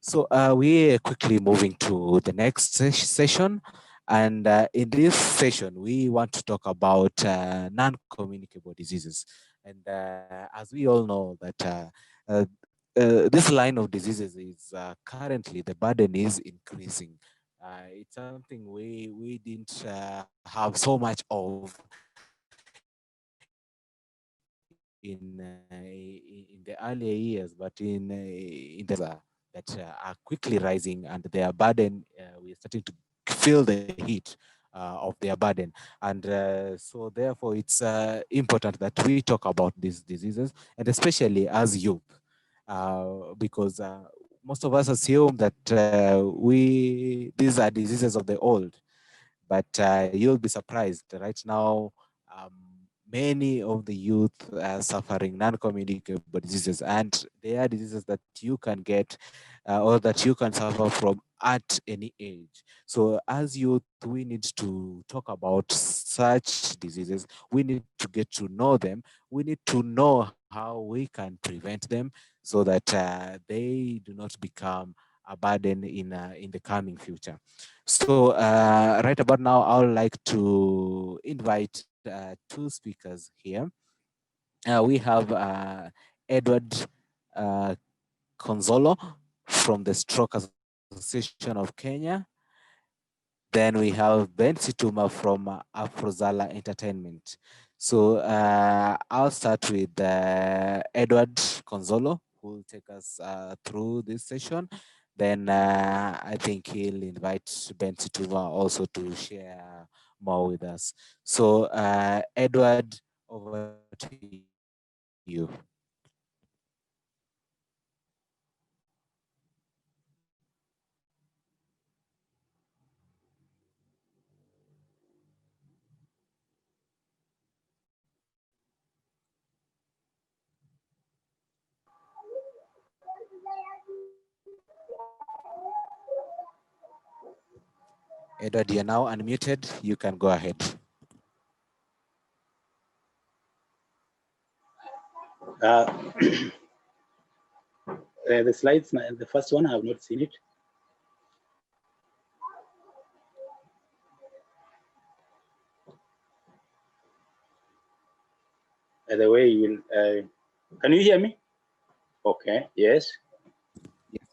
So we're quickly moving to the next session. And in this session, we want to talk about non-communicable diseases. And as we all know that this line of diseases is currently, the burden is increasing. It's something we didn't have so much of in the earlier years, but in the that are quickly rising, and their burden, we're starting to feel the heat of their burden. And so therefore it's important that we talk about these diseases, and especially as youth, because most of us assume that these are diseases of the old, but you'll be surprised right now. Um, Many of the youth are suffering non-communicable diseases, and they are diseases that you can get or that you can suffer from at any age. So as youth, we need to talk about such diseases. We need to get to know them. We need to know how we can prevent them so that they do not become a burden in the coming future. So right about now, I would like to invite two speakers here. We have Edward uh, Konzolo from the Stroke Association of Kenya. Then we have Ben Situma from Afrozala Entertainment. So I'll start with Edward Konzolo, who will take us through this session. Then I think he'll invite Ben Situma also to share more with us. So Edward, over to you. Edward, you're now unmuted. You can go ahead. The slides, the first one, I have not seen it. The way you will, can you hear me? Okay, yes.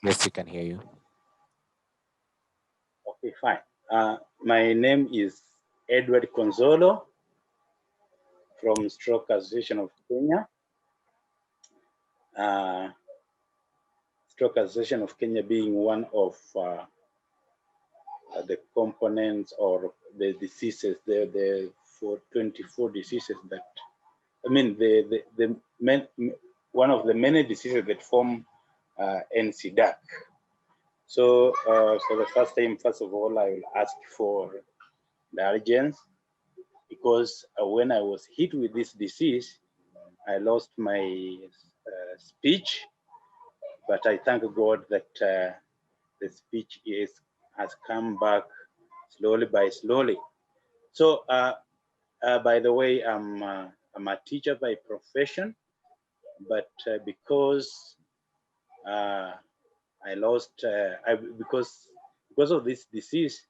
Yes, we can hear you. Okay, fine. My name is Edward Konzolo from Stroke Association of Kenya. Stroke Association of Kenya being one of the components or the diseases, the 24 diseases that, I mean, one of the many diseases that form NCDAC. So for the first time, first of all, I will ask for indulgence, because when I was hit with this disease, I lost my speech, but I thank God that the speech has come back slowly by slowly. So by the way, I'm a teacher by profession, but because I lost, because of this disease,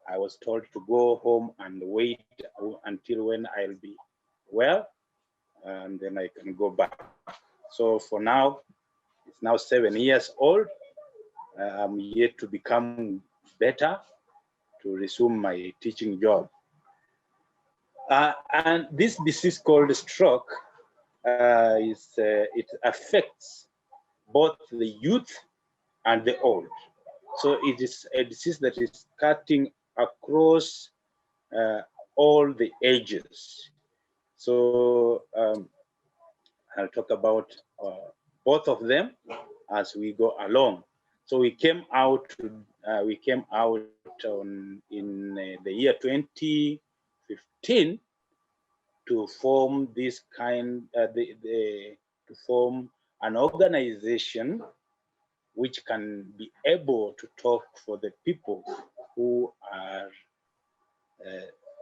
I was told to go home and wait until when I'll be well, and then I can go back. So for now, it's now 7 years old. I'm yet to become better to resume my teaching job. And this disease called stroke it affects both the youth and the old. So it is a disease that is cutting across all the ages. So I'll talk about both of them as we go along. So we came out in the year 2015 to form this kind, to form an organization which can be able to talk for the people who are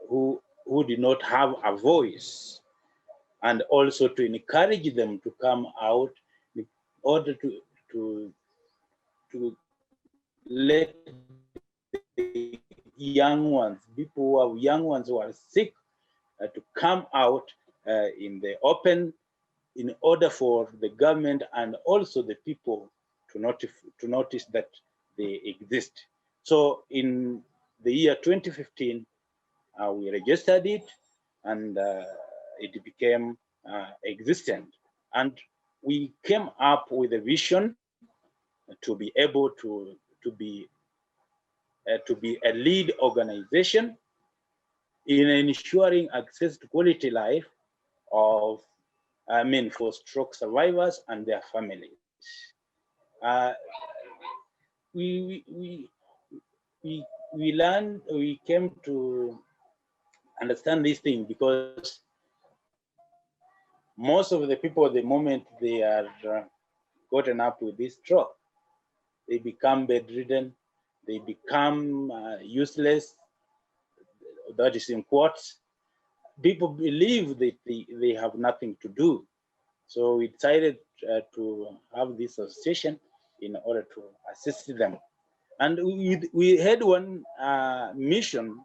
who do not have a voice, and also to encourage them to come out in order to let the young ones, people who are young ones who are sick, to come out in the open in order for the government and also the people to notice that they exist. So in the year 2015, we registered it, and it became existent. And we came up with a vision to be able to be a lead organization in ensuring access to quality life of, for stroke survivors and their families. We came to understand this thing because most of the people, the moment they are gotten up with this stroke, they become bedridden, they become useless. That is in quotes. People believe that they have nothing to do. So we decided to have this association in order to assist them. And we had one mission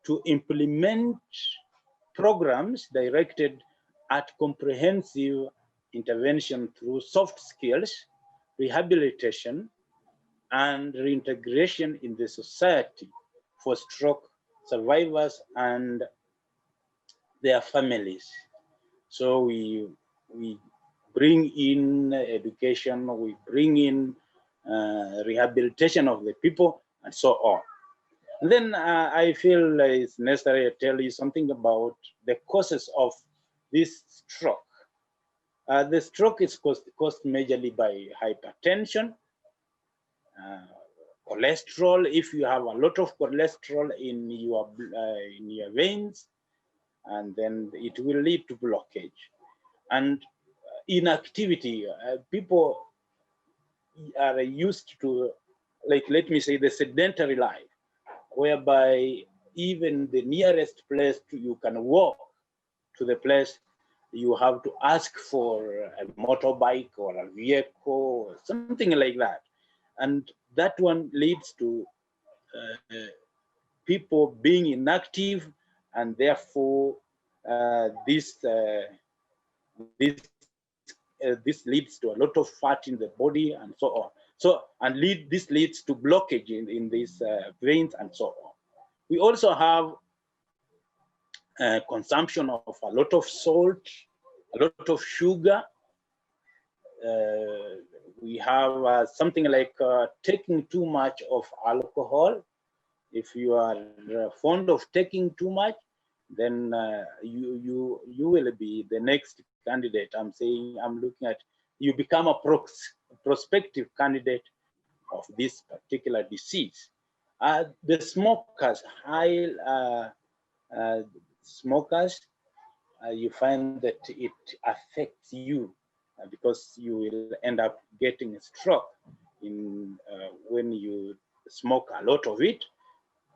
to implement programs directed at comprehensive intervention through soft skills, rehabilitation, and reintegration in the society for stroke survivors and their families. So we bring in education, we bring in rehabilitation of the people, and so on. And then I feel it's necessary to tell you something about the causes of this stroke. The stroke is caused majorly by hypertension, cholesterol. If you have a lot of cholesterol in your veins, and then it will lead to blockage. And inactivity, people are used to, like, let me say, the sedentary life, whereby even the nearest place you can walk to the place, you have to ask for a motorbike or a vehicle or something like that. And that one leads to people being inactive, and therefore this leads to a lot of fat in the body and so on. So, and this leads to blockage in these veins and so on. We also have consumption of a lot of salt, a lot of sugar. We have something like taking too much of alcohol. If you are fond of taking too much, then you will be the next candidate. I'm saying, I'm looking at, you become a prospective candidate of this particular disease. The smokers, high smokers, you find that it affects you because you will end up getting a stroke when you smoke a lot of it.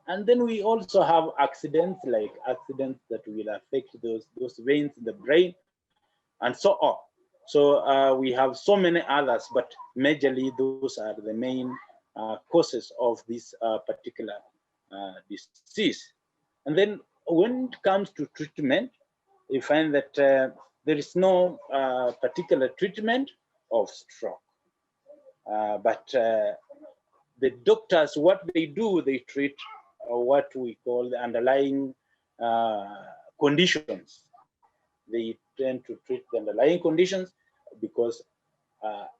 And then we also have accidents, like accidents that will affect those veins in the brain and so on. So we have so many others, but majorly those are the main causes of this particular disease. And then when it comes to treatment, you find that there is no particular treatment of stroke. But the doctors, what they do, they treat what we call the underlying conditions. They tend to treat the underlying conditions because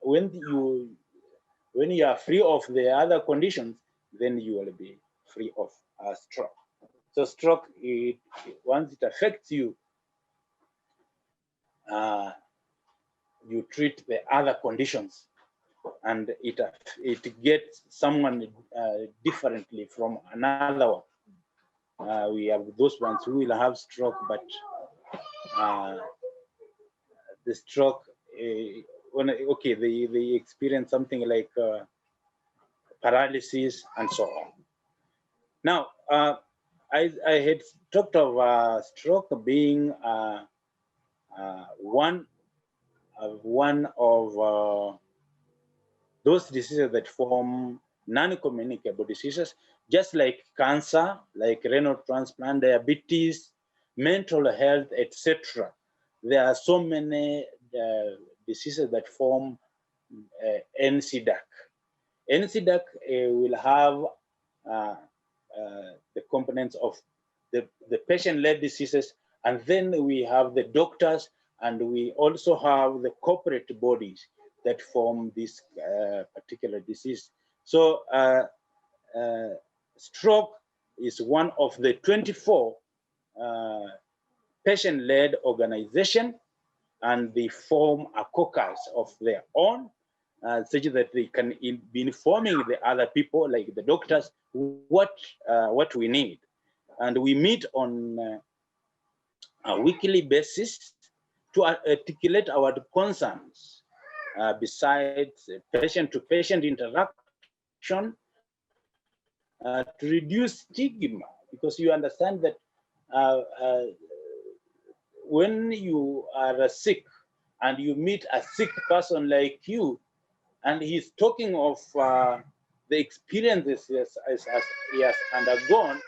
when you are free of the other conditions, then you will be free of stroke. So stroke, once it affects you, you treat the other conditions, and it gets someone differently from another one. We have those ones who will have stroke, but the stroke, they experience something like paralysis and so on. Now, I had talked of stroke being one of those diseases that form non-communicable diseases, just like cancer, like renal transplant, diabetes, mental health, etc. There are so many diseases that form NCDAC. NCDAC will have the components of the patient-led diseases, and then we have the doctors, and we also have the corporate bodies that form this particular disease. So stroke is one of the 24 patient-led organization, and they form a caucus of their own, such that they can be informing the other people, like the doctors, what we need. And we meet on a weekly basis to articulate our concerns, besides patient-to-patient interaction, to reduce stigma, because you understand that when you are sick and you meet a sick person like you, and he's talking of the experiences he has undergone,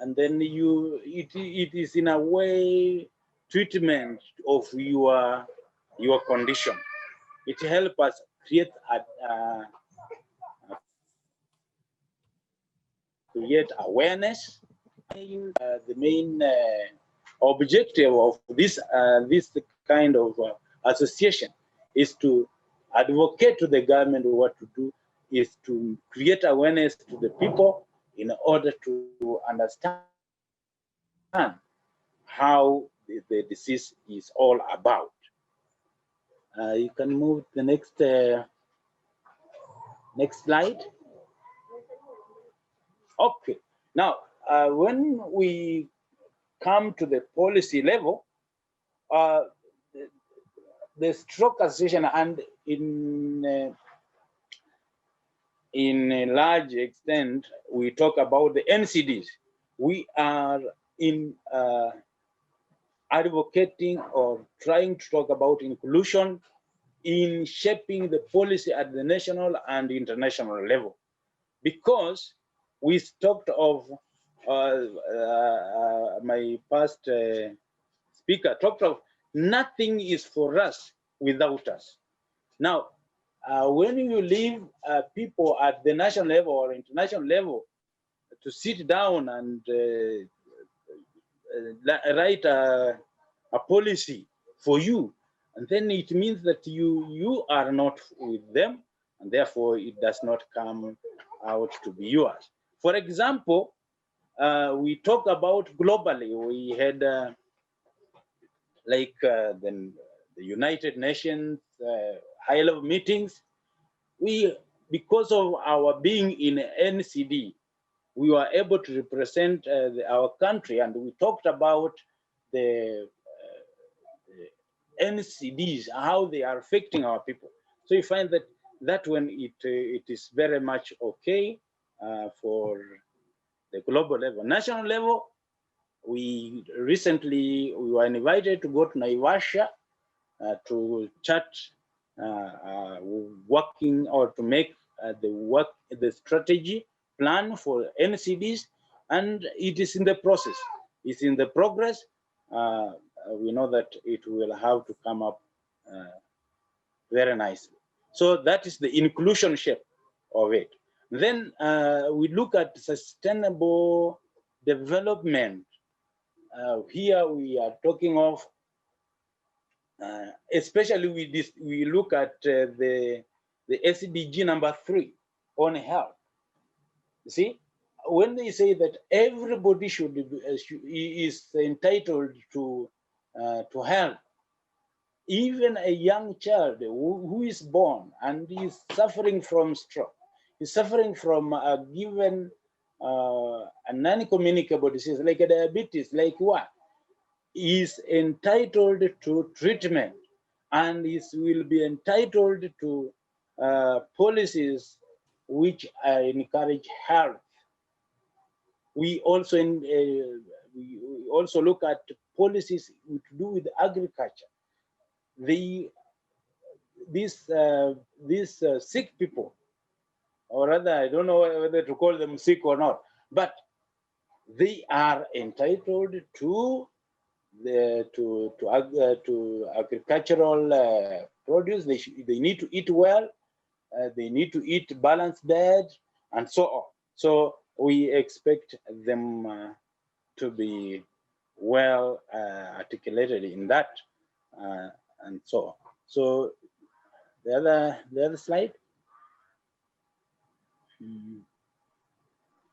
and then it is in a way treatment of your condition. It helps us create awareness. The main objective of this kind of association is to advocate to the government what to do, is to create awareness to the people in order to understand how the disease is all about. You can move the next slide. Okay. Now, when we come to the policy level, the stroke association, and in a large extent, we talk about the NCDs. We are in advocating or trying to talk about inclusion in shaping the policy at the national and international level, because we talked of my past speaker talked of nothing is for us without us. Now, when you leave people at the national level or international level to sit down and write a policy for you, and then it means that you are not with them, and therefore it does not come out to be yours. For example, we talk about globally. We had the United Nations high-level meetings. Because of our being in NCD, we were able to represent our country, and we talked about the NCDs, how they are affecting our people. So you find that when it is very much okay for the global level. National level, we were invited to go to Naivasha to chat, working or to make the strategy plan for NCDs, and it is in the process. It's in the progress. We know that it will have to come up very nicely. So that is the inclusion shape of it. Then we look at sustainable development. Here we are talking of, especially we look at the SDG number 3 on health. You see, when they say that everybody is entitled to health, even a young child who is born and is suffering from stroke, is suffering from a given a non-communicable disease like a diabetes, like what, is entitled to treatment, and will be entitled to policies which encourage health. We also look at policies to do with agriculture. These sick people or rather, I don't know whether to call them sick or not, but they are entitled to to agricultural produce. They need to eat well. They need to eat balanced diet, and so on. So we expect them to be well articulated in that, and so on. So the other slide.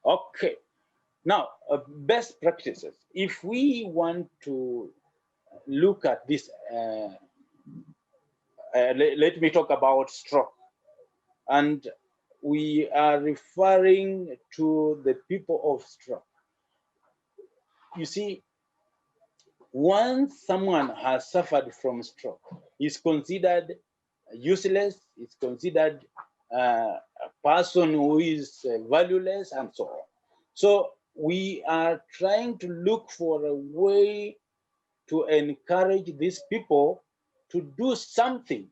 Okay. Now, best practices. If we want to look at this, let me talk about stroke. And we are referring to the people of stroke. You see, once someone has suffered from stroke, is considered useless, is considered a person who is valueless, and so on. So we are trying to look for a way to encourage these people to do something,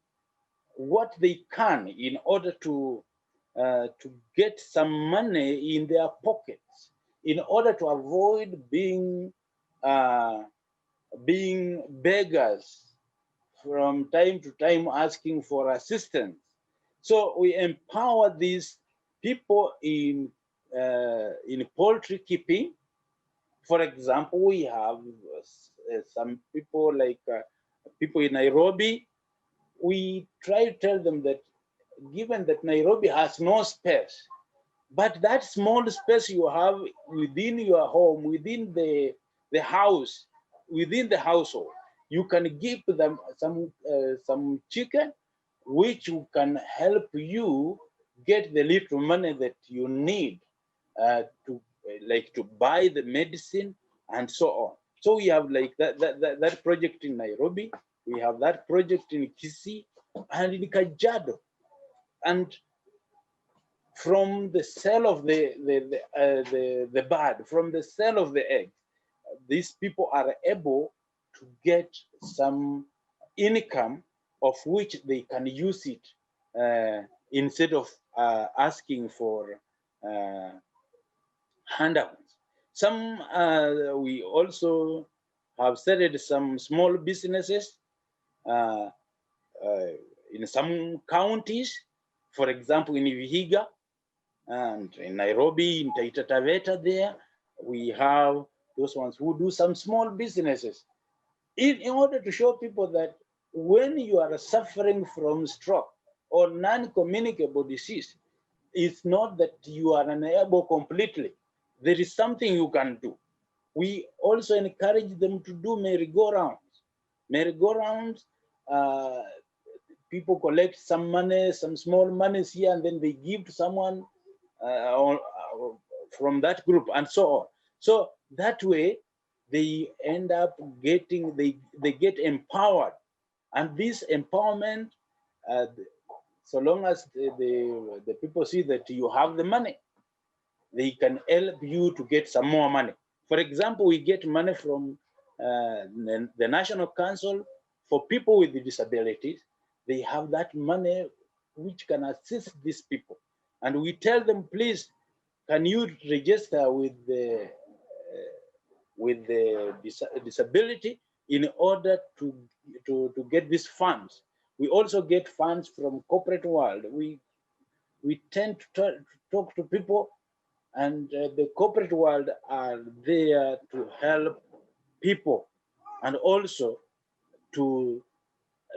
what they can, in order to get some money in their pockets, in order to avoid being beggars from time to time asking for assistance. So we empower these people in poultry keeping. For example, we have some people like people in Nairobi. We try to tell them that given that Nairobi has no space, but that small space you have within your home, within the house, within the household, you can give them some chicken, which can help you get the little money that you need to buy the medicine and so on. So we have like that project in Nairobi. We have that project in Kisii and in Kajiado, and from the cell of the bird, from the cell of the egg, these people are able to get some income of which they can use it instead of asking for handouts. Some we also have started some small businesses in some counties, for example, in Vihiga and in Nairobi, in Taita Taveta there, we have those ones who do some small businesses in order to show people that when you are suffering from stroke or non-communicable disease, it's not that you are unable completely. There is something you can do. We also encourage them to do merry-go-rounds. Merry-go-rounds, people collect some money, some small monies here, and then they give to someone from that group, and so on. So that way, they end up getting, they get empowered. And this empowerment, so long as the people see that you have the money, they can help you to get some more money. For example, we get money from the National Council for people with disabilities. They have that money which can assist these people. And we tell them, please, can you register with the disability in order to get these funds. We also get funds from corporate world. We tend to talk to people, and the corporate world are there to help people, and also to,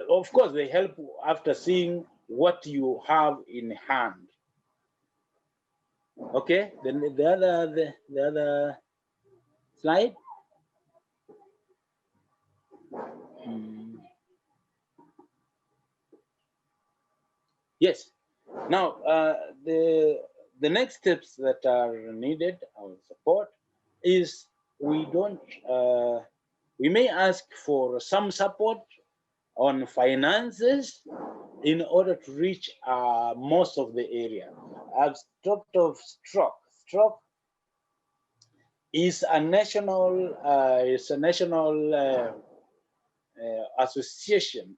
of course, they help after seeing what you have in hand. Okay, then the other slide. Yes. Now, the next steps that are needed, our support, is we may ask for some support on finances in order to reach most of the area. I've talked of stroke. Stroke is a national association.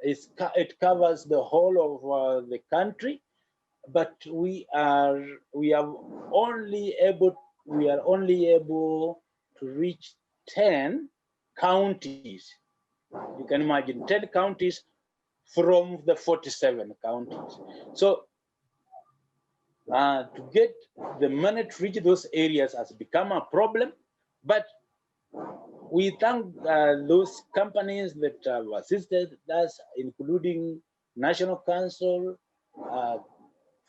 It covers the whole of the country, but we are only able to reach 10 counties. You can imagine 10 counties from the 47 counties. So to get the money to reach those areas has become a problem, but we thank those companies that have assisted us, including National Council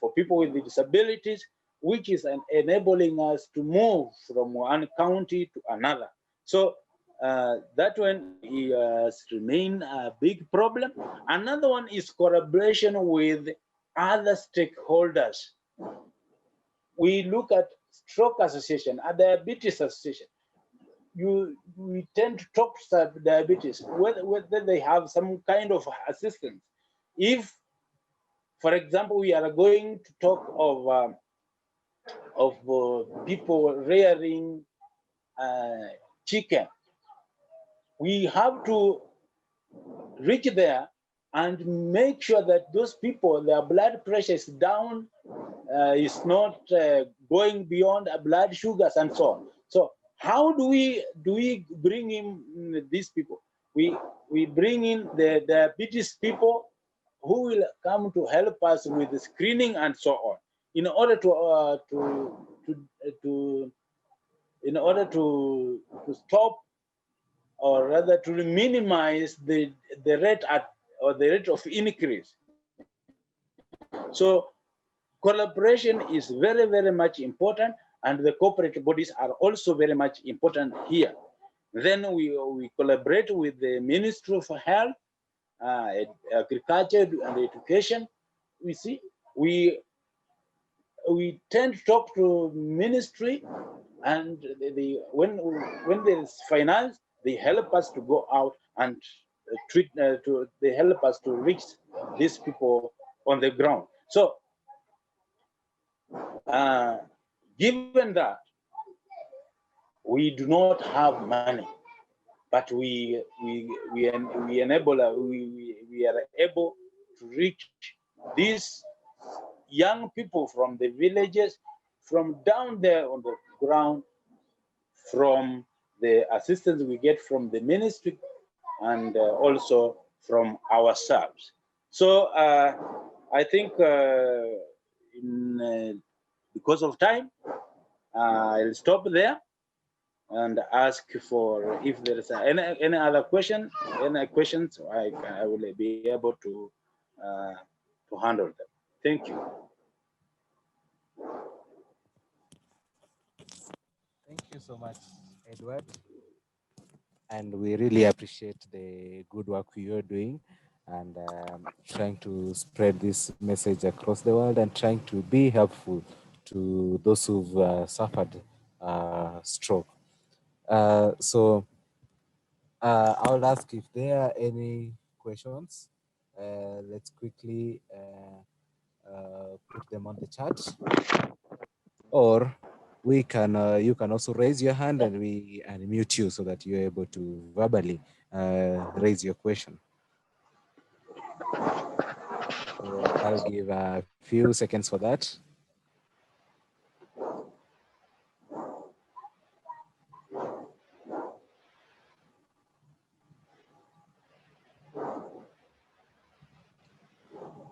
for People with Disabilities, which is enabling us to move from one county to another. So that one has remained a big problem. Another one is collaboration with other stakeholders. We look at stroke association, a diabetes association. We tend to talk to diabetes, whether they have some kind of assistance. If, for example, we are going to talk of people rearing chicken, we have to reach there and make sure that those people, their blood pressure is down, is not going beyond blood sugars and so on. So how do we bring in these people? We bring in the diabetes people who will come to help us with the screening and so on, in order to stop, or rather to minimize the rate of increase. So collaboration is very, very much important, and the corporate bodies are also very much important here. Then we collaborate with the Ministry of Health, Agriculture and Education. We see, we tend to talk to ministry, and when there is finance, they help us to go out and they help us to reach these people on the ground. So given that we do not have money, but we are able to reach these young people from the villages, from down there on the ground, from the assistance we get from the ministry, and also from ourselves. So I think because of time, I'll stop there and ask for if there is any other question, any questions, I will be able to handle them. Thank you. Thank you so much, Edward. And we really appreciate the good work you're doing, and trying to spread this message across the world, and trying to be helpful to those who've suffered stroke. So I'll ask if there are any questions. Let's quickly put them on the chat, or we can you can also raise your hand and we unmute you so that you're able to verbally raise your question. So I'll give a few seconds for that.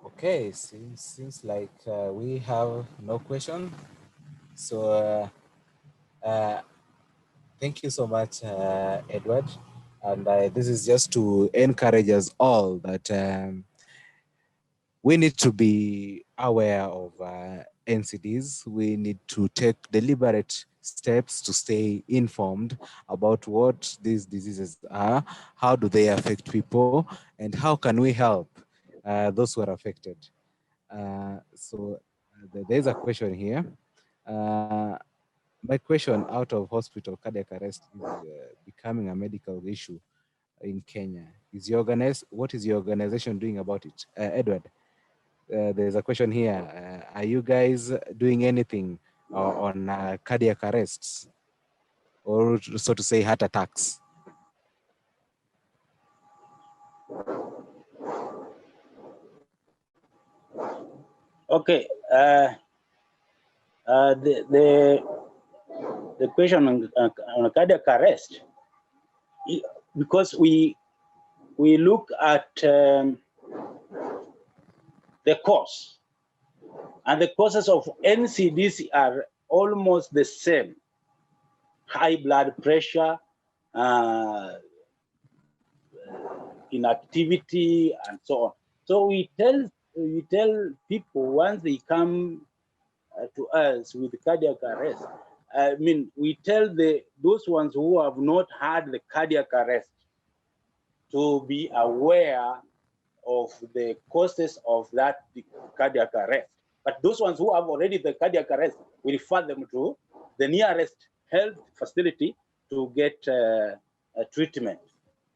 Okay, seems like we have no question. So thank you so much, Edward. And this is just to encourage us all that we need to be aware of NCDs. We need to take deliberate steps to stay informed about what these diseases are, how do they affect people, and how can we help those who are affected. So there's a question here. My question: out of hospital cardiac arrest is becoming a medical issue in Kenya. What is your organization doing about it? Edward, there's a question here. Are you guys doing anything on cardiac arrests, or so to say heart attacks? Okay. The question on cardiac arrest, because we look at the cause, and the causes of NCDs are almost the same: high blood pressure, inactivity, and so on. So we tell people once they come to us with cardiac arrest. I mean, we tell those ones who have not had the cardiac arrest to be aware of the causes of that cardiac arrest. But those ones who have already the cardiac arrest, we refer them to the nearest health facility to get treatment.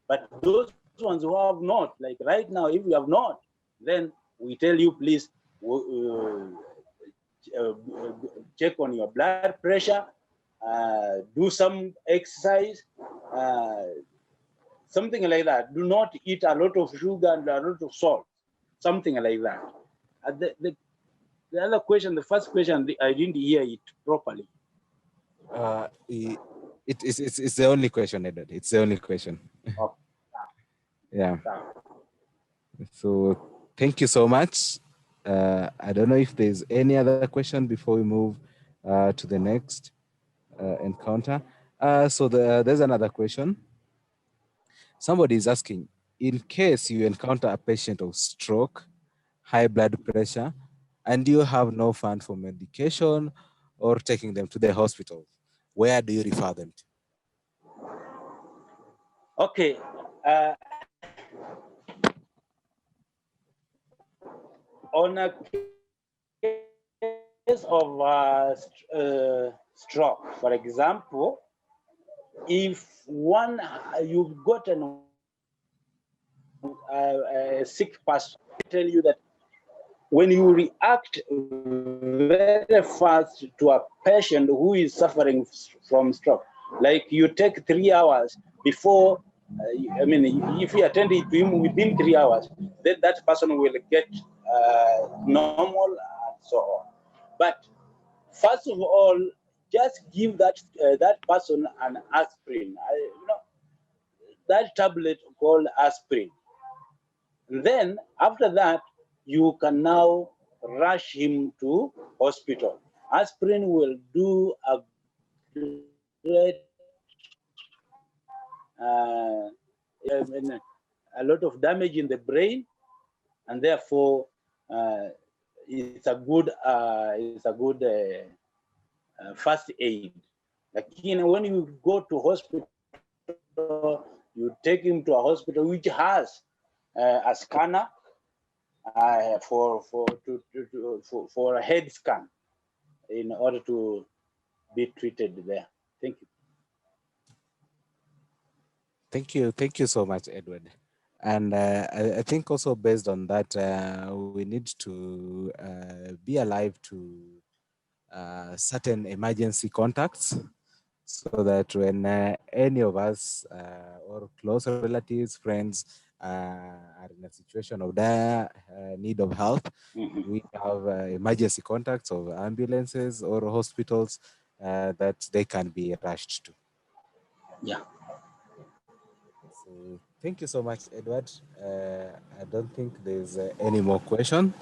But those ones who have not, like right now, if you have not, then we tell you, please check on your blood pressure, do some exercise, something like that. Do not eat a lot of sugar and a lot of salt, something like that. The other question, the first question, I didn't hear it properly. It's the only question, Edward. It's the only question. Oh. Yeah. So thank you so much. I don't know if there's any other question before we move to the next encounter. So there's another question. Somebody is asking, in case you encounter a patient of stroke, high blood pressure, and you have no fund for medication or taking them to the hospital, where do you refer them to? Okay. On a case of stroke, for example, if you've got a sick person, I tell you that when you react very fast to a patient who is suffering from stroke, like you take 3 hours before, I mean, if you attend to him within 3 hours, then that person will get normal and so on. But first of all, just give that person an aspirin, that tablet called aspirin. And then after that, you can now rush him to hospital. Aspirin will do a great, a lot of damage in the brain, and therefore it's a good first aid. Like when you go to hospital, you take him to a hospital which has a scanner for a head scan in order to be treated there. Thank you. Thank you so much, Edward. And I think also based on that, we need to be alive to certain emergency contacts, so that when any of us or close relatives, friends are in a situation of dire need of help, we have emergency contacts of ambulances or hospitals that they can be rushed to. Yeah. So thank you so much, Edward. I don't think there's any more questions.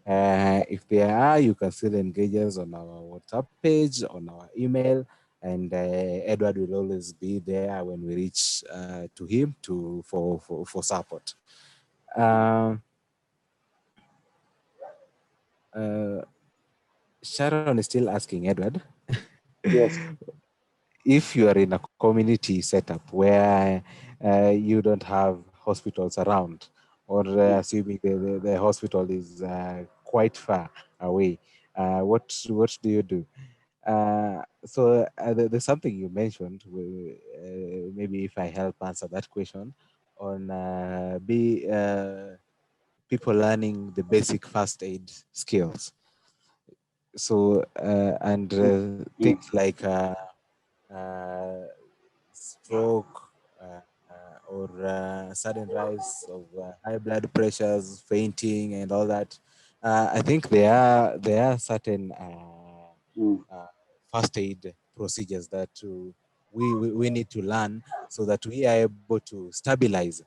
If there are, you can still engage us on our WhatsApp page, on our email, and Edward will always be there when we reach to him for support. Sharon is still asking, Edward. Yes. If you are in a community setup where you don't have hospitals around, or assuming the hospital is quite far away, what do you do? There's something you mentioned, maybe if I help answer that question, on people learning the basic first aid skills. So, things like stroke or sudden rise of high blood pressures, fainting, and all that. I think there are certain Mm. first aid procedures that we need to learn so that we are able to stabilize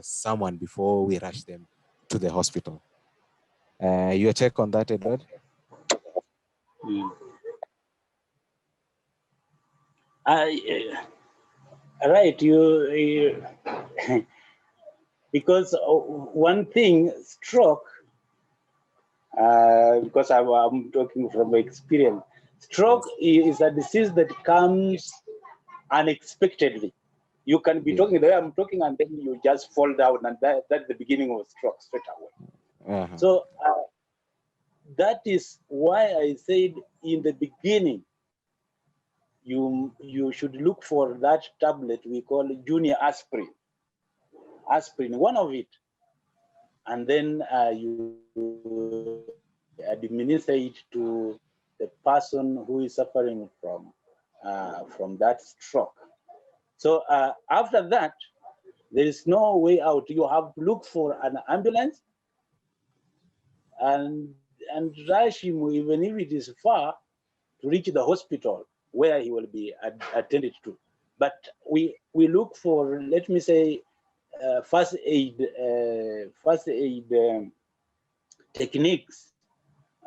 someone before we rush them to the hospital. Your take on that, Edward? Mm. Right, you because one thing, stroke, because I'm talking from experience, stroke Yes. is a disease that comes unexpectedly. You can be Indeed. talking the way I'm talking, and then you just fall down, and that's the beginning of stroke straight away. Uh-huh. So that is why I said in the beginning, you should look for that tablet we call junior aspirin, one of it, and then you administer it to the person who is suffering from that stroke. So after that, there is no way out. You have to look for an ambulance and rush him, even if it is far, to reach the hospital where he will be attended to. But we look for, let me say, first aid techniques.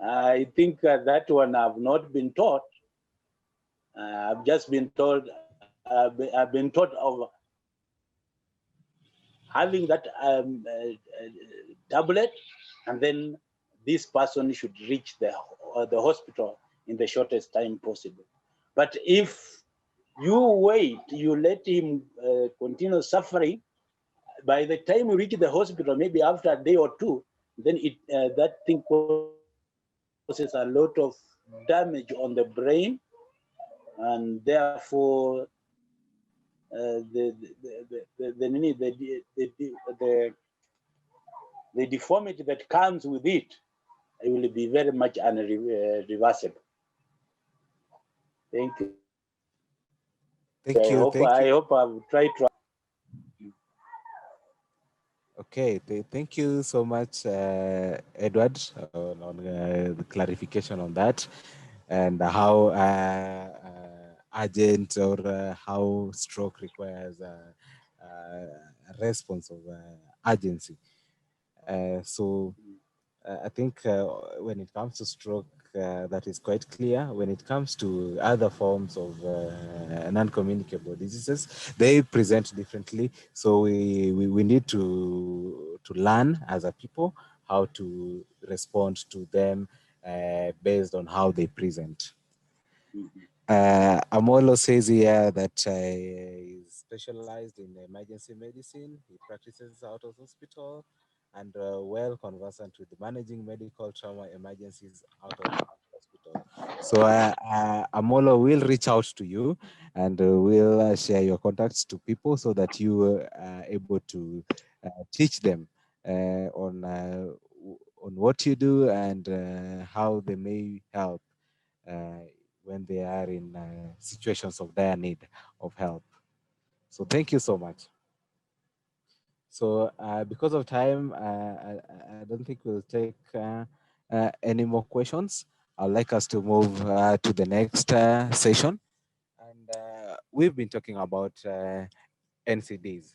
I think that one I've not been taught. I've just been told. I've been taught of having that tablet, and then this person should reach the hospital in the shortest time possible. But if you wait, you let him continue suffering, by the time you reach the hospital, maybe after a day or two, then that thing causes a lot of damage on the brain, and therefore the deformity that comes with it will be very much unreversible. Thank you. Thank you. Thank I you. hope I've tried to. Okay, thank you so much, Edward, on the clarification on that and how urgent or how stroke requires a response of urgency. So I think when it comes to stroke, that is quite clear. When it comes to other forms of non-communicable diseases, they present differently. So we need to learn as a people how to respond to them based on how they present. Amolo says here that he's specialized in emergency medicine. He practices out of hospital and well conversant with managing medical trauma emergencies out of hospital. So Amolo will reach out to you and will share your contacts to people so that you are able to teach them on what you do and how they may help uh, when they are in situations of dire need of help. So thank you so much. So because of time, I don't think we'll take any more questions. I'd like us to move to the next session. And we've been talking about NCDs.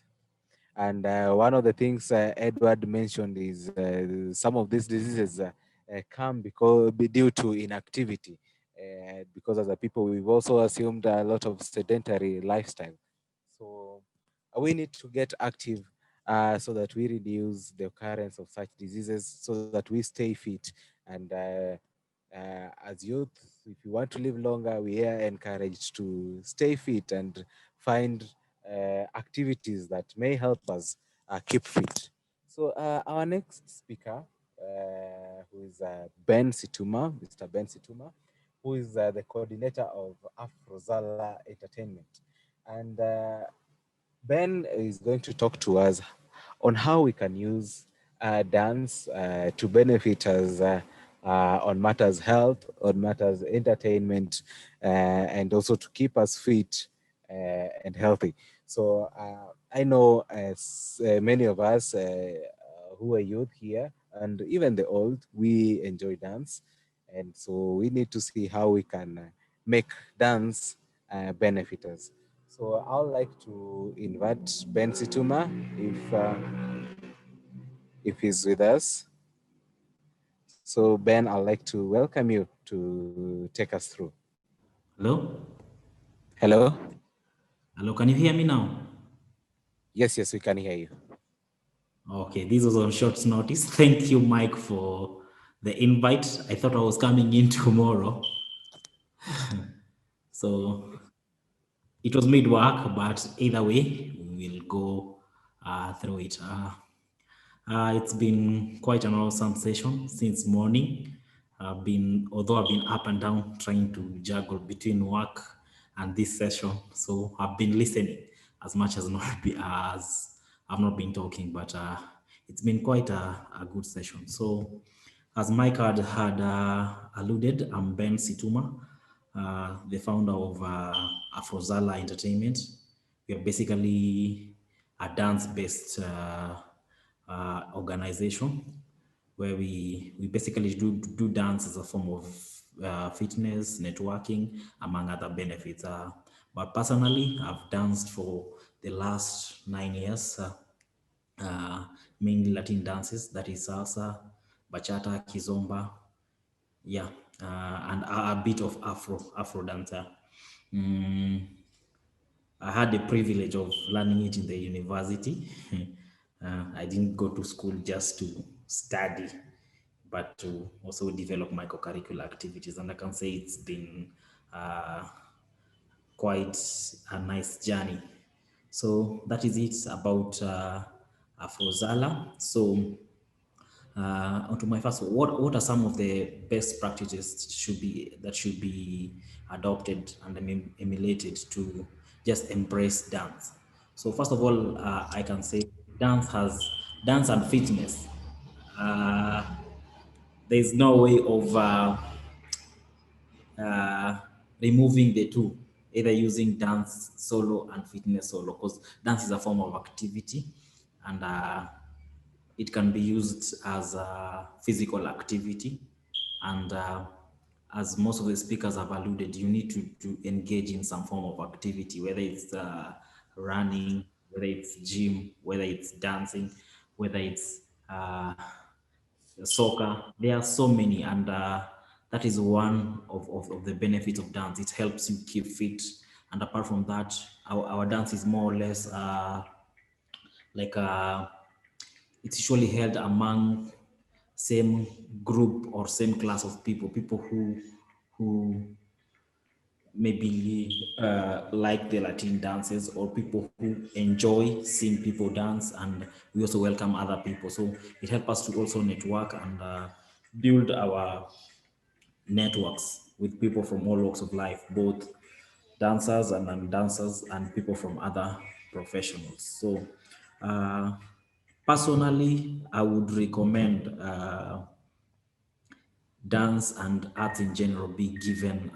And one of the things Edward mentioned is some of these diseases come due to inactivity. Because as a people, we've also assumed a lot of sedentary lifestyle. So we need to get active so that we reduce the occurrence of such diseases, so that we stay fit. And as youth, if you want to live longer, we are encouraged to stay fit and find activities that may help us keep fit. So our next speaker, who is Ben Situma, Mr. Ben Situma, who is the coordinator of Afrozala Entertainment. And Ben is going to talk to us on how we can use dance to benefit us on matters health, on matters entertainment, and also to keep us fit and healthy. So I know as many of us who are youth here, and even the old, we enjoy dance. And so we need to see how we can make dance benefit us. So I would like to invite Ben Situma if he's with us. So Ben, I'd like to welcome you to take us through. Hello? Hello? Hello, can you hear me now? Yes, yes, we can hear you. Okay, this was on short notice. Thank you, Mike, for the invite. I thought I was coming in tomorrow. So it was mid work, but either way, we will go through it. It's been quite an awesome session since morning. Although I've been up and down trying to juggle between work and this session, so I've been listening as much as as I've not been talking, but it's been quite a good session. So, as Mike had alluded, I'm Ben Situma, the founder of Afrozala Entertainment. We are basically a dance-based organization where we basically do dance as a form of fitness, networking, among other benefits. But personally, I've danced for the last 9 years, mainly Latin dances, that is salsa, bachata, kizomba, yeah, and a bit of Afro dancer. Mm, I had the privilege of learning it in the university. I didn't go to school just to study, but to also develop my co-curricular activities. And I can say it's been uh, quite a nice journey. So that is it about Afrozala. So onto my first, what are some of the best practices should be adopted and emulated to just embrace dance? So first of all, I can say dance and fitness. Uh, there's no way of uh, removing the two, either using dance solo and fitness solo, because dance is a form of activity, and it can be used as a physical activity. And as most of the speakers have alluded, you need to engage in some form of activity, whether it's running, whether it's gym, whether it's dancing, whether it's soccer. There are so many, and that is one of the benefits of dance. It helps you keep fit. And apart from that, our dance is more or less like it's usually held among same group or same class of people who maybe like the Latin dances, or people who enjoy seeing people dance, and we also welcome other people. So it helps us to also network and build our networks with people from all walks of life, both dancers and non-dancers and people from other professionals. So uh, personally, I would recommend dance and arts in general be given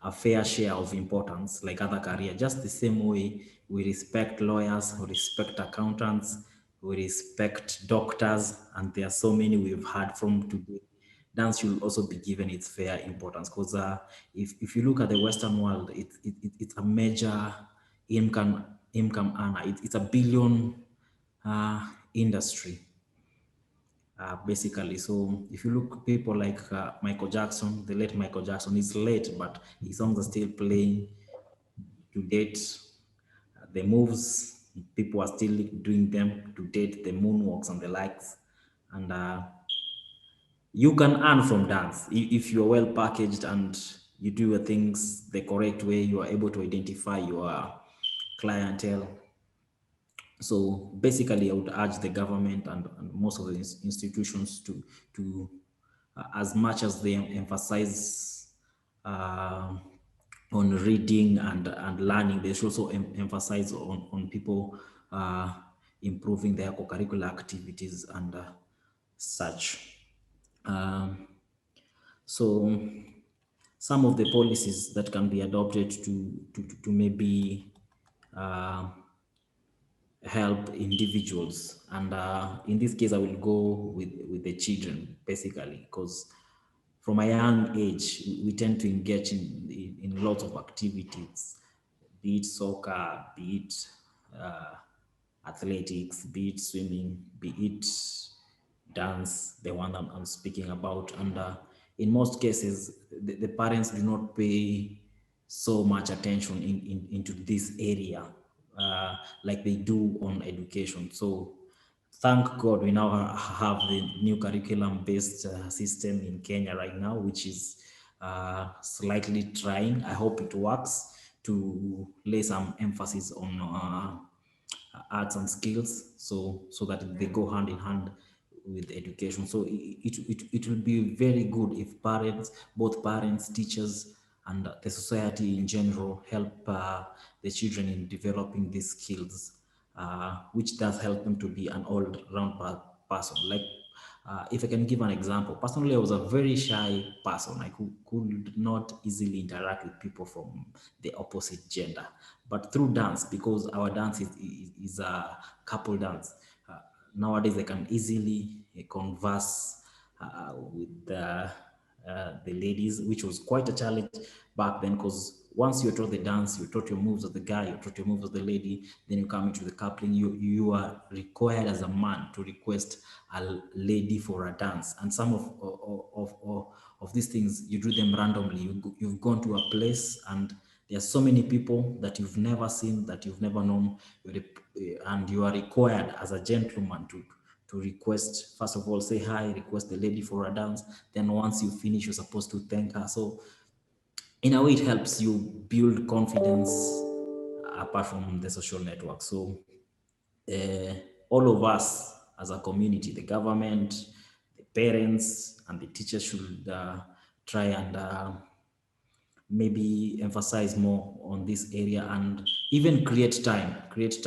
a fair share of importance like other career, just the same way we respect lawyers, we respect accountants, we respect doctors, and there are so many we've heard from today. Dance should also be given its fair importance, because if you look at the Western world, it's a major income earner. It's a billion industry, basically. So if you look people like Michael Jackson, the late Michael Jackson, is late, but his songs are still playing to date. The moves, people are still doing them to date, the moonwalks and the likes. And you can earn from dance if you are well packaged and you do your things the correct way. You are able to identify your clientele. So basically, I would urge the government and most of the institutions to as much as they emphasize uh, on reading and learning, they should also emphasize on people improving their co-curricular activities and such. Um, so some of the policies that can be adopted to maybe uh, help individuals, and in this case I will go with the children basically, because from a young age we tend to engage in lots of activities, be it soccer, be it uh, athletics, be it swimming, be it dance, the one I'm speaking about. And in most cases, the parents do not pay so much attention into this area like they do on education. So thank God we now have the new curriculum-based system in Kenya right now, which is slightly trying. I hope it works to lay some emphasis on arts and skills, so that they go hand in hand with education. So it will be very good if parents, both parents, teachers, and the society in general help the children in developing these skills, which does help them to be an all-round person. Like, if I can give an example, personally, I was a very shy person. I could not easily interact with people from the opposite gender. But through dance, because our dance is a couple dance, nowadays I can easily converse with the ladies, which was quite a challenge back then, because once you're taught the dance, you're taught your moves as the guy, you're taught your moves as the lady, then you come into the coupling, you are required as a man to request a lady for a dance. And some of these things, you do them randomly. You've gone to a place and there are so many people that you've never seen, that you've never known, and you are required as a gentleman to request, first of all, say hi, request the lady for a dance. Then once you finish, you're supposed to thank her. So in a way, it helps you build confidence apart from the social network. So uh, all of us as a community, the government, the parents, and the teachers should try and maybe emphasize more on this area, and even create time, which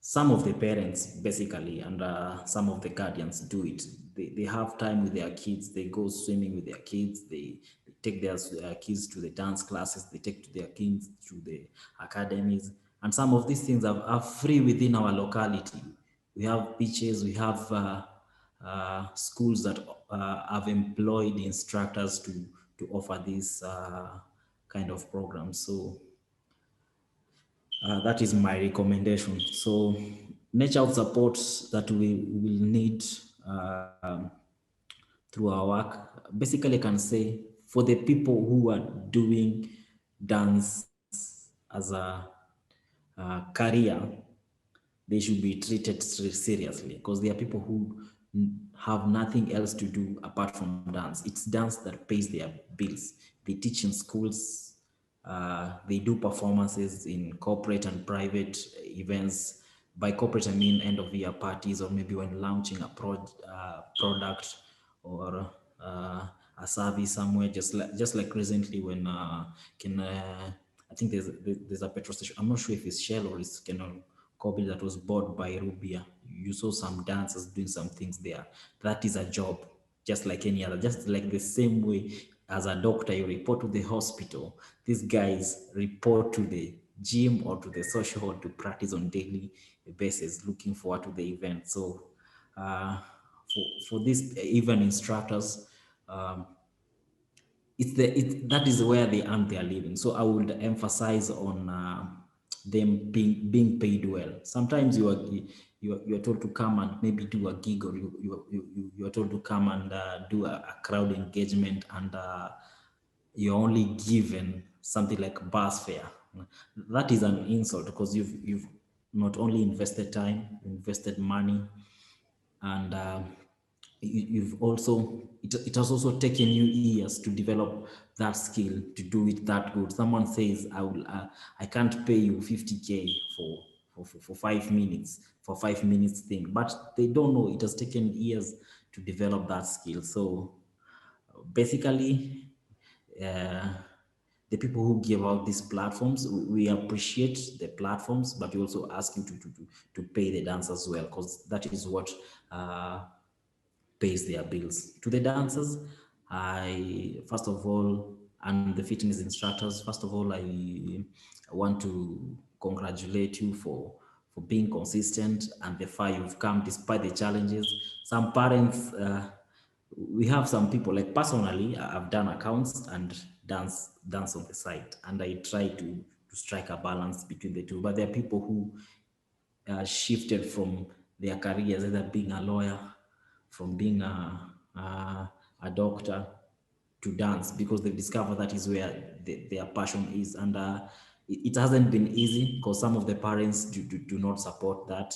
some of the parents basically, and some of the guardians do it. They have time with their kids. They go swimming with their kids. They take their kids to the dance classes. They take their kids to the academies. And some of these things are free within our locality. We have beaches. We have schools that have employed instructors to offer these kind of programs. So that is my recommendation. So nature of support that we will need through our work, basically I can say for the people who are doing dance as a career, they should be treated seriously, because there are people who have nothing else to do apart from dance. It's dance that pays their bills. They teach in schools, they do performances in corporate and private events. By corporate, I mean end of year parties, or maybe when launching a product, or a service somewhere. Just like recently when I think there's a petrol station. I'm not sure if it's Shell or it's Kobe that was bought by Rubia. You saw some dancers doing some things there. That is a job, just like any other. Just like the same way as a doctor, you report to the hospital. These guys report to the gym or to the social hall to practice on daily basis, looking forward to the event. So for these even instructors, um, that is where they earn their living. So I would emphasize on them being paid well. Sometimes you are told to come and maybe do a gig, or you are told to come and do a crowd engagement, and you're only given something like bus fare. That is an insult, because you've not only invested time, invested money, and you've also it has also taken you years to develop that skill, to do it that good. Someone says, I can't pay you 50K for 5 minutes, for 5 minutes thing, but they don't know it has taken years to develop that skill. So basically, uh, the people who give out these platforms, we appreciate the platforms, but we also ask you to pay the dancers well, because that is what pays their bills. To the dancers, I first of all, and the fitness instructors, first of all, I want to congratulate you for being consistent and the far you've come despite the challenges. Some parents, we have some people, like personally, I've done accounts and dance on the side, and I try to strike a balance between the two. But there are people who shifted from their careers, either being a lawyer, from being a doctor, to dance, because they've discovered that is where their passion is. And it hasn't been easy because some of the parents do not support that.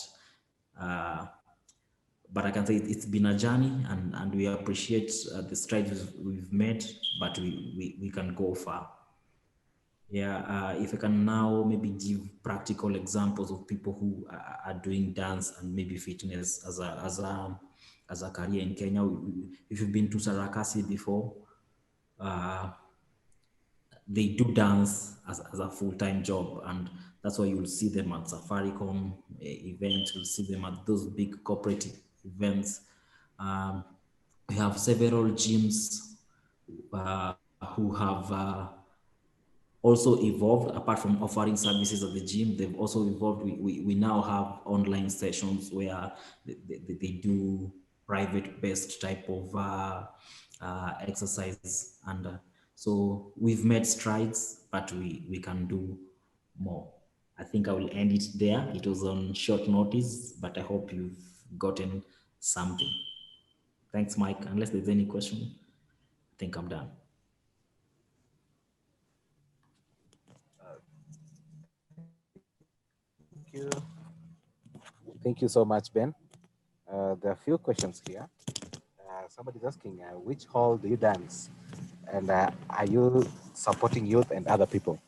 But I can say it's been a journey, and we appreciate the strides we've made, but we can go far. Yeah, if I can now maybe give practical examples of people who are doing dance and maybe fitness as a career in Kenya. If you've been to Sarakasi before, they do dance as a full-time job, and that's why you'll see them at Safaricom events, you'll see them at those big corporate events. We have several gyms who have also evolved. Apart from offering services at the gym, they've also evolved. We now have online sessions where they do private-based type of exercise, and so we've made strides, but we can do more. I think I will end it there. It was on short notice, but I hope you've gotten something. Thanks, Mike. Unless there's any question, I think I'm done. Thank you so much, Ben. There are a few questions here. Somebody's asking, which hall do you dance? And are you supporting youth and other people?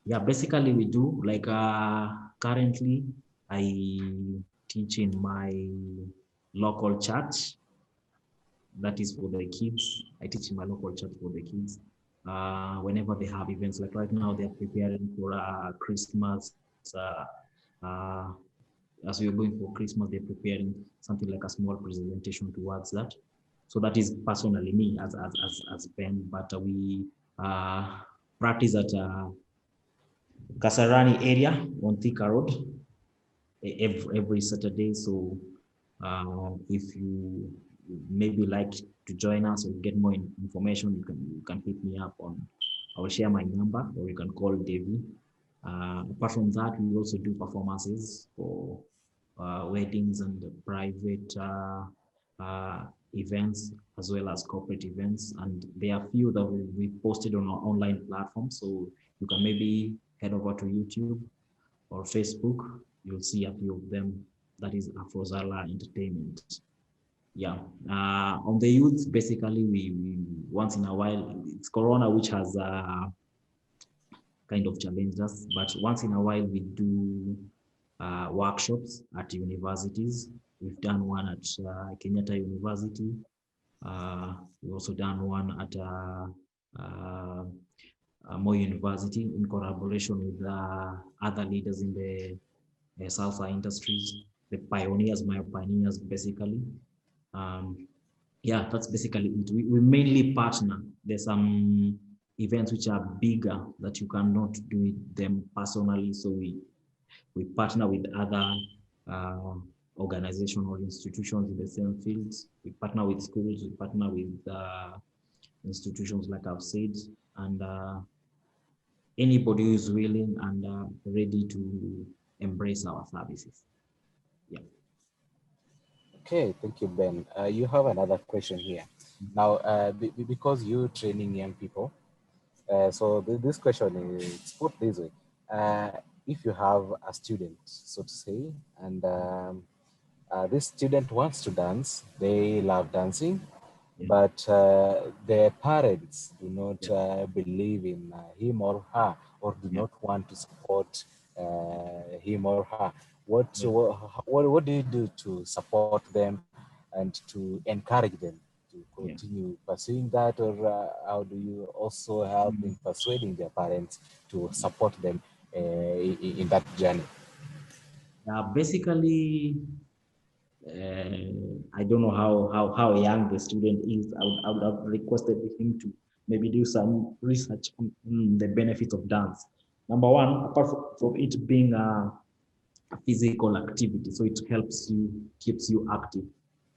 Yeah, basically we do. Like currently, I teach in my local church. That is for the kids. I teach in my local church for the kids. Whenever they have events, like right now, they're preparing for Christmas. As we are going for Christmas, they're preparing something like a small presentation towards that. So that is personally me as Ben, but we practice at Kasarani area on Thika Road every Saturday. So if you maybe like to join us or get more information, you can hit me up on. I will share my number, or you can call Davey. Apart from that, we also do performances for weddings and private events, as well as corporate events. And there are a few that we posted on our online platform. So you can maybe head over to YouTube or Facebook. You'll see a few of them. That is Afrozala Entertainment. Yeah. On the youth, basically, we once in a while, it's Corona, which has kind of challenged us, but once in a while we do workshops at universities. We've done one at Kenyatta University. We've also done one at Moi University in collaboration with other leaders in the salsa industries, the pioneers, my pioneers, basically. Yeah, that's basically it. We mainly partner. There's some events which are bigger that you cannot do them personally, so we partner with other organizations or institutions in the same fields. We partner with schools, we partner with institutions, like I've said, and anybody who is willing and ready to embrace our services. Yeah. Okay, thank you, Ben. You have another question here. Now, because you're training young people, so this question is put this way. If you have a student, so to say, and this student wants to dance, they love dancing, but their parents do not believe in him or her, or do not want to support him or her. What do you do to support them and to encourage them to continue pursuing that, or how do you also help in persuading their parents to support them in that journey? Basically, I don't know how young the student is. I would have requested him to maybe do some research on the benefits of dance. Number one, apart from it being a physical activity, so it helps you, keeps you active.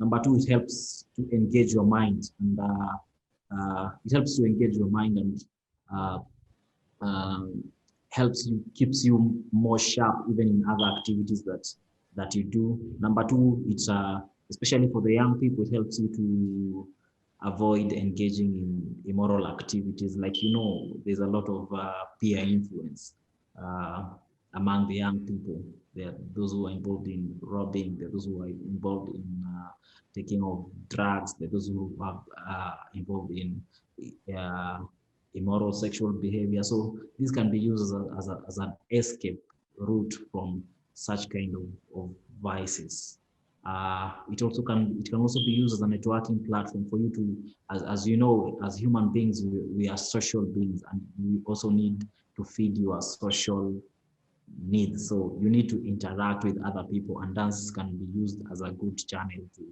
Number two, it helps to engage your mind, and it helps to engage your mind and uh, um, helps you, keeps you more sharp even in other activities that you do. Number two, it's especially for the young people, it helps you to avoid engaging in immoral activities. Like, you know, there's a lot of peer influence uh, among the young people. There are those who are involved in robbing, there are those who are involved in taking of drugs, there are those who are involved in uh, immoral sexual behavior. So this can be used as an escape route from such kind of vices. It can also be used as a networking platform for you to, as you know, as human beings, we are social beings, and we also need to feed your social needs. So you need to interact with other people, and dance can be used as a good channel to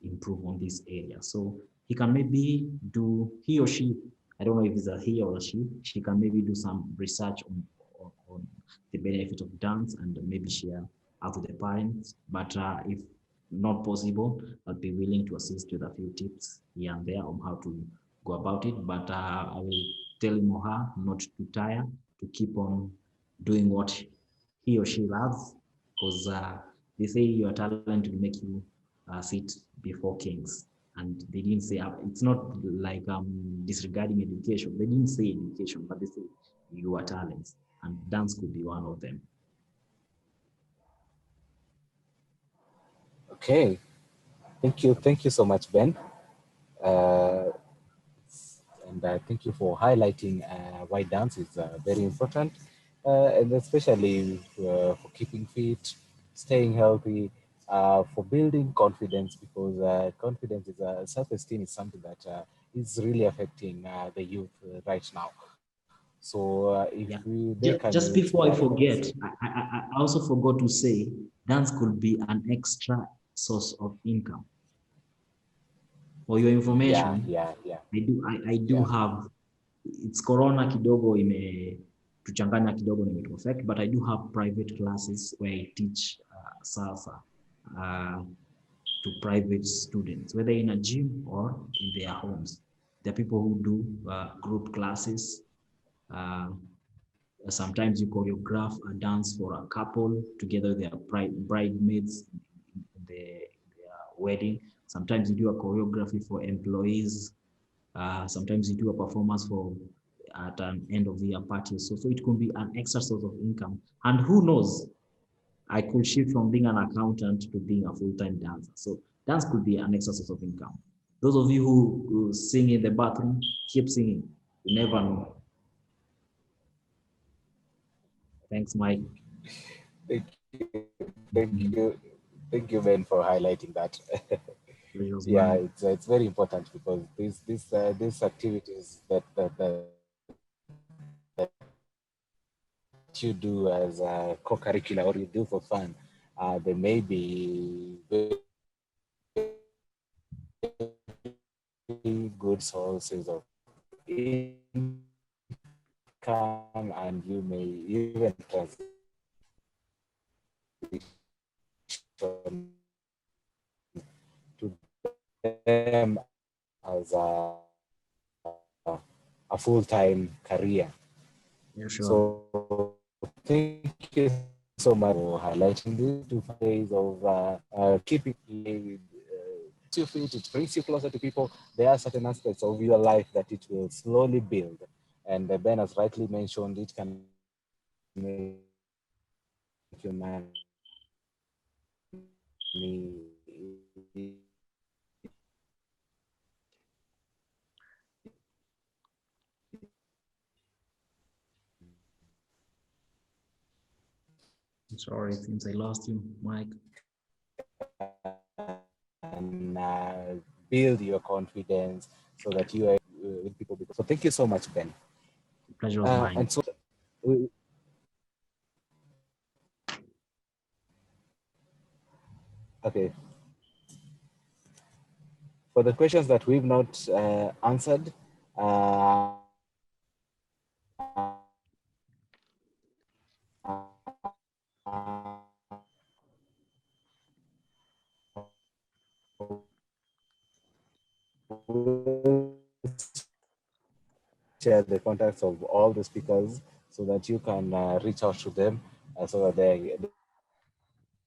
improve on this area. So he can maybe do, he or she, I don't know if it's a he or a she can maybe do some research on the benefit of dance and maybe share out to the parents. But if not possible, I'll be willing to assist with a few tips here and there on how to go about it. But I will tell him or her not to tire, to keep on doing what he or she loves, because they say your talent will make you sit before kings. And they didn't say, it's not like disregarding education. They didn't say education, but they say your talents. And dance could be one of them. Okay, thank you so much, Ben. Uh, and thank you for highlighting why dance is very important, and especially for keeping fit, staying healthy, for building confidence, because confidence is self-esteem is something that is really affecting the youth right now. So if Yeah. they can Just use before I forget, platforms. I also forgot to say dance could be an extra source of income. For your Yeah, information, yeah, yeah, I do yeah. have, it's corona kidogo tuchanganya kidogo na effect, but I do have private classes where I teach salsa to private students, whether in a gym or in their homes. There are people who do group classes. Uh, Sometimes you choreograph a dance for a couple together with their bridesmaids in their wedding. Sometimes you do a choreography for employees. Sometimes you do a performance for at an end of the year party. So it could be an extra source of income. And who knows, I could shift from being an accountant to being a full-time dancer. So dance could be an extra source of income. Those of you who sing in the bathroom, keep singing. You never know. Thanks, Mike. Thank thank you, Ben, for highlighting that. Pleasure's Yeah, mine. it's very important because these activities that you do as a co-curricular or you do for fun, they may be very good sources of income, and you may even transition to them as a full-time career. Yeah, sure. So thank you so much for highlighting these 2 days of keeping you fit. It brings you closer to people. There are certain aspects of your life that it will slowly build. And Ben has rightly mentioned it can make you I'm sorry, it seems I lost you, Mike. and build your confidence so that you are with people. So thank you so much, Ben. The pleasure was mine. And so, we- okay, for the questions that we've not answered, share the contacts of all the speakers so that you can reach out to them so that they